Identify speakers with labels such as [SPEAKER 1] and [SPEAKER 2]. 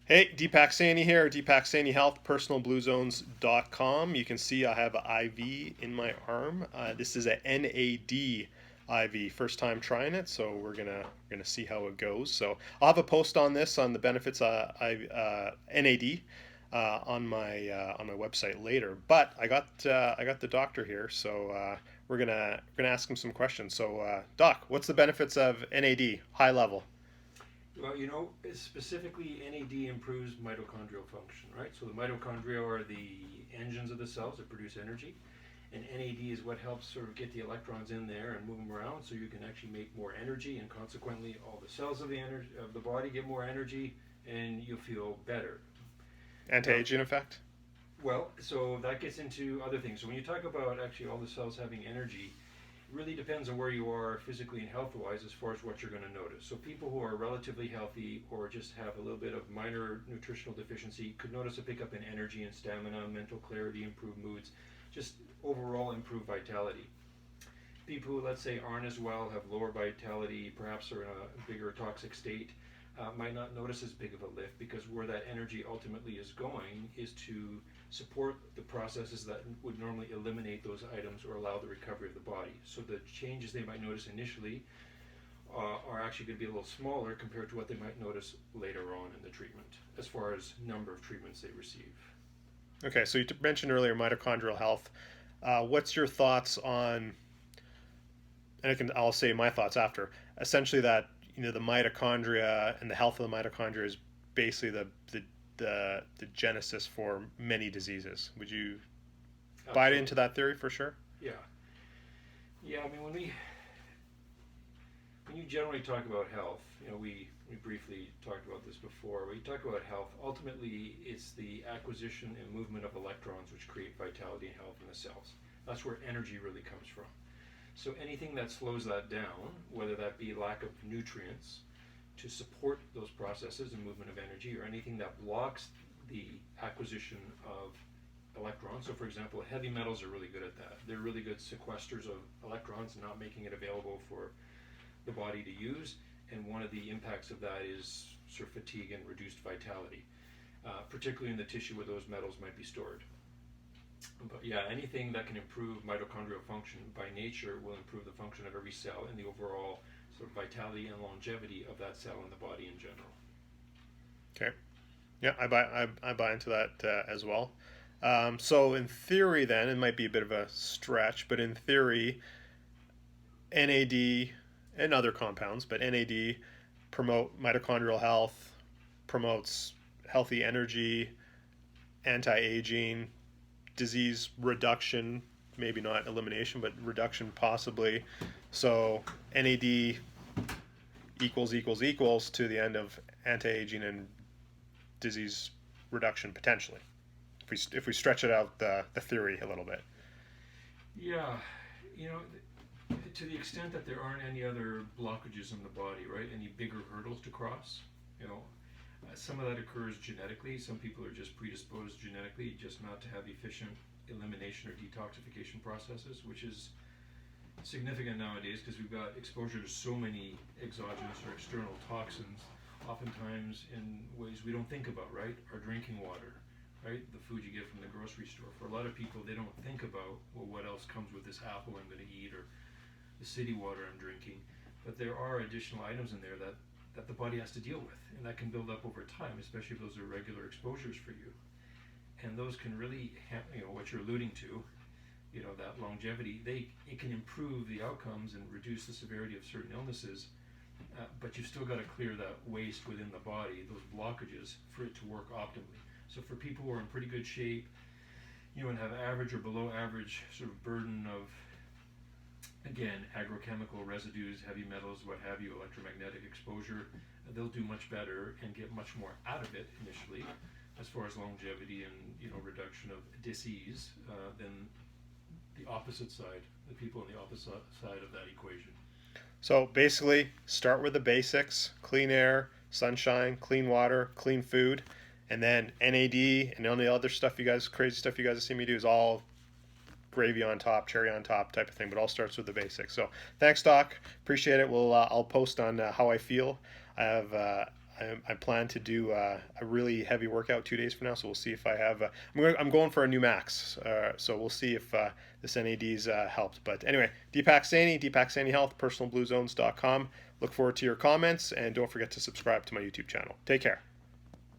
[SPEAKER 1] Hey, Deepak Saini here, Deepak Saini Health, personalbluezones.com. You can see I have an IV in my arm. This is a NAD IV, first time trying it, so we're gonna see how it goes. So I'll have a post on this on the benefits NAD on my website later. But I got the doctor here, so we're gonna ask him some questions. So Doc, what's the benefits of NAD, high level?
[SPEAKER 2] Well, specifically NAD improves mitochondrial function, right? So the mitochondria are the engines of the cells that produce energy, and NAD is what helps sort of get the electrons in there and move them around, so you can actually make more energy, and consequently, all the cells of the body get more energy, and you feel better. Now,
[SPEAKER 1] Anti-aging effect?
[SPEAKER 2] well, so that gets into other things. So when you talk about actually all the cells having energy, really depends on where you are physically and health wise as far as what you're going to notice. So, people who are relatively healthy or just have a little bit of minor nutritional deficiency could notice a pickup in energy and stamina, mental clarity, improved moods, just overall improved vitality. People who, let's say, aren't as well, have lower vitality, perhaps are in a bigger toxic state, might not notice as big of a lift because where that energy ultimately is going is to support the processes that would normally eliminate those items or allow the recovery of the body. So the changes they might notice initially are actually going to be a little smaller compared to what they might notice later on in the treatment, as far as number of treatments they receive.
[SPEAKER 1] Okay, so you mentioned earlier mitochondrial health. What's your thoughts on? And I'll say my thoughts after. Essentially, that the mitochondria and the health of the mitochondria is basically the genesis for many diseases. Would you buy into
[SPEAKER 2] Absolutely.
[SPEAKER 1] that theory for sure?
[SPEAKER 2] Yeah. Yeah, I mean, when you generally talk about health, we briefly talked about this before. When you talk about health, ultimately it's the acquisition and movement of electrons which create vitality and health in the cells. That's where energy really comes from. So anything that slows that down, whether that be lack of nutrients to support those processes and movement of energy, or anything that blocks the acquisition of electrons. So, for example, heavy metals are really good at that. They're really good sequesters of electrons, not making it available for the body to use. And one of the impacts of that is sort of fatigue and reduced vitality, particularly in the tissue where those metals might be stored. But yeah, anything that can improve mitochondrial function by nature will improve the function of every cell and the overall sort of vitality and longevity of that cell in the body in general.
[SPEAKER 1] Okay. Yeah, I buy into that as well. So in theory, then it might be a bit of a stretch, but in theory, NAD and other compounds, but NAD promote mitochondrial health, promotes healthy energy, anti-aging, disease reduction, maybe not elimination, but reduction possibly. So NAD equals to the end of anti-aging and disease reduction potentially. If we stretch it out the theory a little bit.
[SPEAKER 2] Yeah, you know, to the extent that there aren't any other blockages in the body, right? Any bigger hurdles to cross, you know, some of that occurs genetically. Some people are just predisposed genetically just not to have efficient elimination or detoxification processes, which is significant nowadays because we've got exposure to so many exogenous or external toxins, oftentimes in ways we don't think about, right? Our drinking water, right? The food you get from the grocery store. For a lot of people, they don't think about, well, what else comes with this apple I'm going to eat, or the city water I'm drinking. But there are additional items in there that the body has to deal with, and that can build up over time, especially if those are regular exposures for you. And those can really, what you're alluding to, that longevity, it can improve the outcomes and reduce the severity of certain illnesses, but you've still got to clear that waste within the body, those blockages, for it to work optimally. So for people who are in pretty good shape, and have average or below average sort of burden of, again, agrochemical residues, heavy metals, what have you, electromagnetic exposure, they'll do much better and get much more out of it initially, as far as longevity and reduction of disease, than the opposite side, the people on the opposite side of that equation.
[SPEAKER 1] So basically, start with the basics: clean air, sunshine, clean water, clean food, and then NAD and all the other stuff crazy stuff you guys have seen me do is all gravy on top, cherry on top type of thing. But all starts with the basics. So thanks, Doc. Appreciate it. I'll post on how I feel. I have I plan to do a really heavy workout 2 days from now, so we'll see if I have. I'm going for a new max, so we'll see if this NAD's helped. But anyway, Deepak Saini, Deepak Saini Health, personalbluezones.com. Look forward to your comments, and don't forget to subscribe to my YouTube channel. Take care.